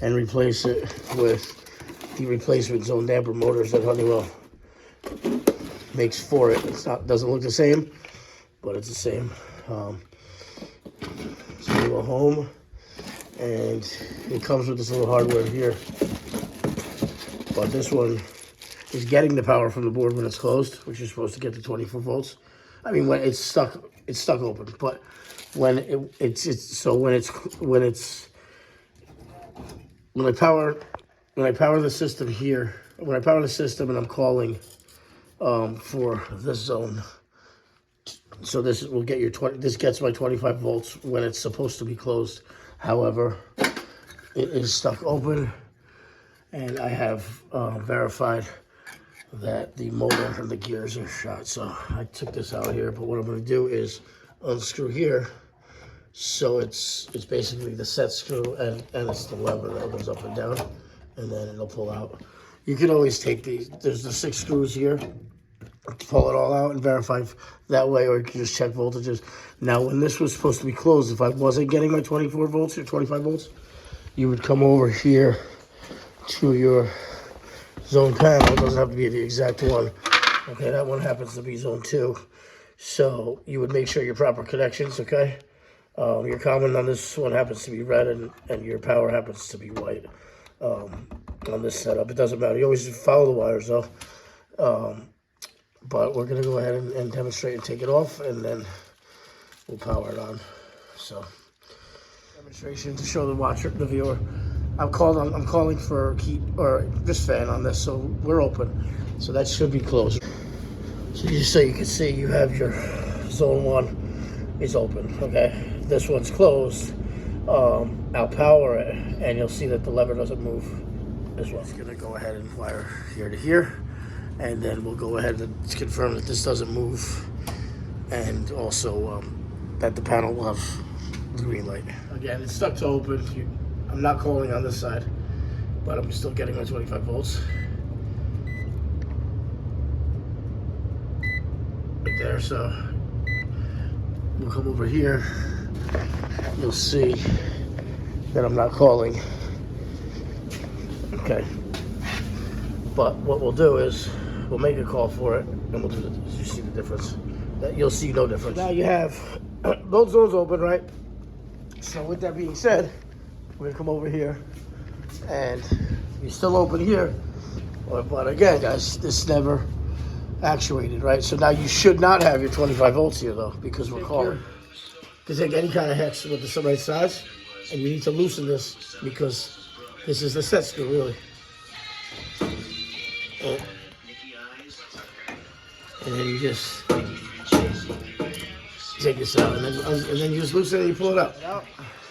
and replace it with the replacement zone damper motors that Honeywell makes for it. Doesn't look the same, but it's the same. So we go home, and it comes with this little hardware here. But this one is getting the power from the board when it's closed, which is supposed to get to 24 volts. I mean, when it's stuck open. But when when I power the system here, when I power the system and I'm calling for this zone, so this will get your this gets my 25 volts when it's supposed to be closed. However, it is stuck open, and I have verified that the motor and the gears are shot. So I took this out here, but what I'm going to do is unscrew here. So it's basically the set screw, and it's the lever that goes up and down, and then it'll pull out. You can always take these, there's the 6 screws here, pull it all out and verify that way, or you can just check voltages. Now, when this was supposed to be closed, if I wasn't getting my 24 volts or 25 volts, you would come over here to your zone panel. It doesn't have to be the exact one. Okay, that one happens to be zone 2. So you would make sure your proper connections, okay? Your common on this one happens to be red, and your power happens to be white on this setup. It doesn't matter. You always follow the wires, though. But we're going to go ahead and demonstrate and take it off, and then we'll power it on. So, demonstration to show the viewer. I'm calling for heat or just fan on this, so we're open. So that should be closed. So just so you can see, you have your zone 1 is open, okay? This one's closed. I'll power it, and you'll see that the lever doesn't move as well. It's gonna go ahead and wire here to here, and then we'll go ahead and confirm that this doesn't move, and also that the panel will have the green light. Again, it's stuck to open. I'm not calling on this side, but I'm still getting my 25 volts. Right there, so we'll come over here. You'll see that I'm not calling. Okay. But what we'll do is we'll make a call for it, and we'll do this. You see the difference? You'll see no difference. Now you have both zones open, right? So with that being said, we're gonna come over here, and you're still open here. But again, guys, this never actuated, right? So now you should not have your 25 volts here, though, because we're calling. Because take any kind of hex with the right size, and you need to loosen this because this is the set screw, really. And then you just take this out, and then you just loosen it and you pull it out.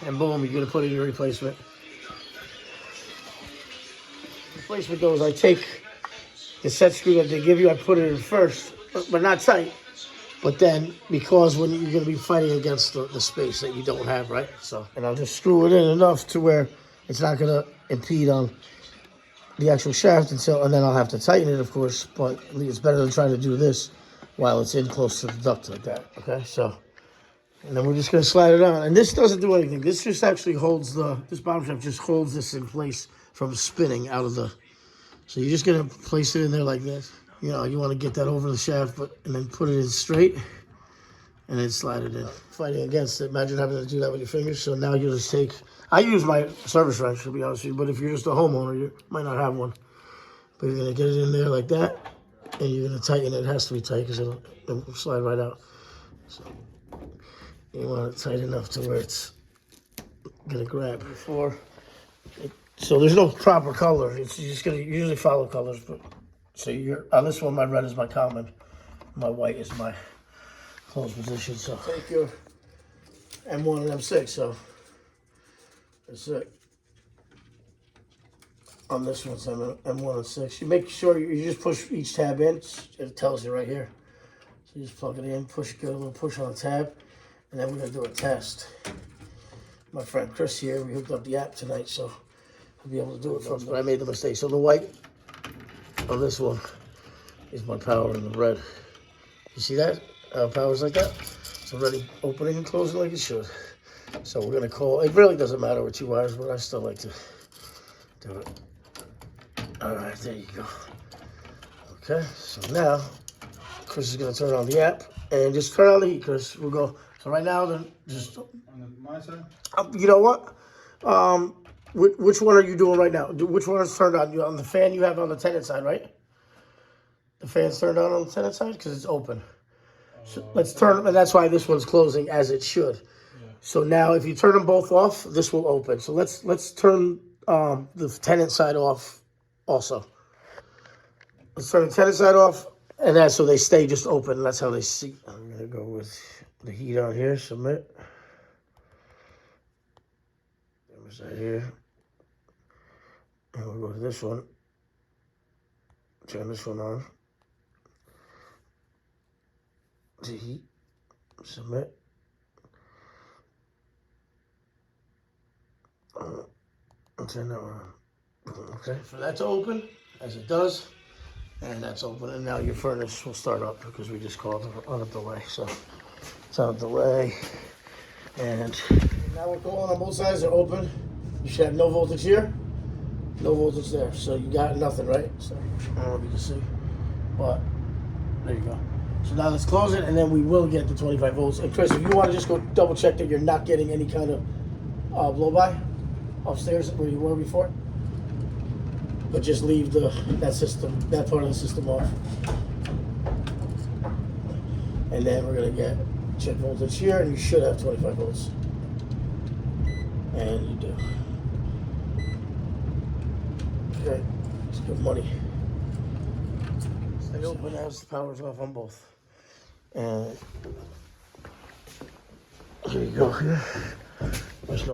And boom, you're gonna put in your replacement. Replacement goes, I take the set screw that they give you, I put it in first, but not tight. But then, because when you're going to be fighting against the space that you don't have, right? So, and I'll just screw it in enough to where it's not going to impede on the actual shaft and then I'll have to tighten it, of course. But it's better than trying to do this while it's in close to the duct like that. Okay, so, and then we're just going to slide it on. And this doesn't do anything. This just actually holds this bottom shaft just holds this in place from spinning out of the. So you're just going to place it in there like this. You know, you want to get that over the shaft, and then put it in straight, and then slide it in. Fighting against it, imagine having to do that with your fingers. So now you just take, I use my service wrench, to be honest with you, but if you're just a homeowner, you might not have one. But you're going to get it in there like that, and you're going to tighten it. It has to be tight because it'll slide right out. So you want it tight enough to where it's going to grab. So there's no proper color. You're just going to usually follow colors, but. So you're on this one, my red is my common, my white is my closed position. So take your M1 and M6, so that's it. On this one, so M1 and 6. You make sure you just push each tab in, it tells you right here. So you just plug it in, push, get a little push on the tab, and then we're gonna do a test. My friend Chris here, we hooked up the app tonight, so we'll be able to do it from, but I made the mistake. So the white on this one is my power in the red. You see that? Power's like that. It's already opening and closing like it should. So we're gonna call, it really doesn't matter with 2 wires, but I still like to Do it. All right, there you go. Okay, so now Chris is gonna turn on the app and just turn on the heat, Chris. We'll go. So right now, then just On my side? you know what? Which one are you doing right now? Which one is turned on? You on the fan you have on the tenant side, right? The fan's turned on the tenant side because it's open. So let's turn, and that's why this one's closing as it should. Yeah. So now, if you turn them both off, this will open. So let's turn the tenant side off also. Let's turn the tenant side off, and that's so they stay just open. That's how they see. I'm gonna go with the heat on here. Submit. Where's that here? And we'll go to this one. Turn this one on. The heat. Submit. Turn that one on. Okay, so that's open, as it does. And that's open, and now your furnace will start up because we just called it on a delay. So it's on a delay. And now we're going on both sides are open. You should have no voltage here, no voltage there. So you got nothing, right? So I don't know if you can see, but there you go. So now let's close it, and then we will get the 25 volts. And Chris, if you want to just go double check that you're not getting any kind of blow-by upstairs where you were before, but just leave that part of the system off. And then we're gonna get check voltage here, and you should have 25 volts. And you do. Okay, it's good money. Stay open as the power's off on both. And here you go. There's no